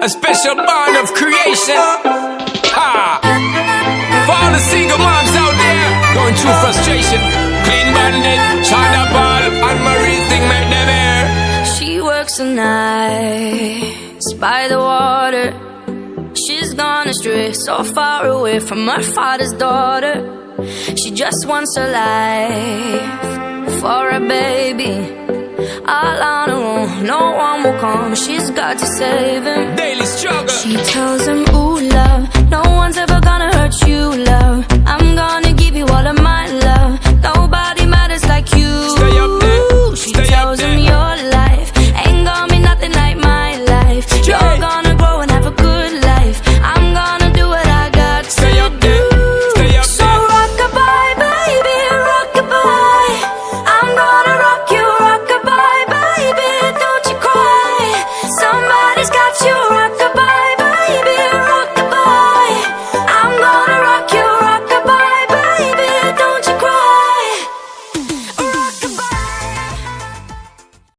A special bond of creation. Ha! For all the single moms out there going through frustration. Clean Bandit, China Ball, and Marie thing make them air. She works the nights by the water. She's gone astray, so far away from her father's daughter. She just wants her life for a baby. All on her own, no one will come. She's got to save him. Daily struggle. She tells him, ooh,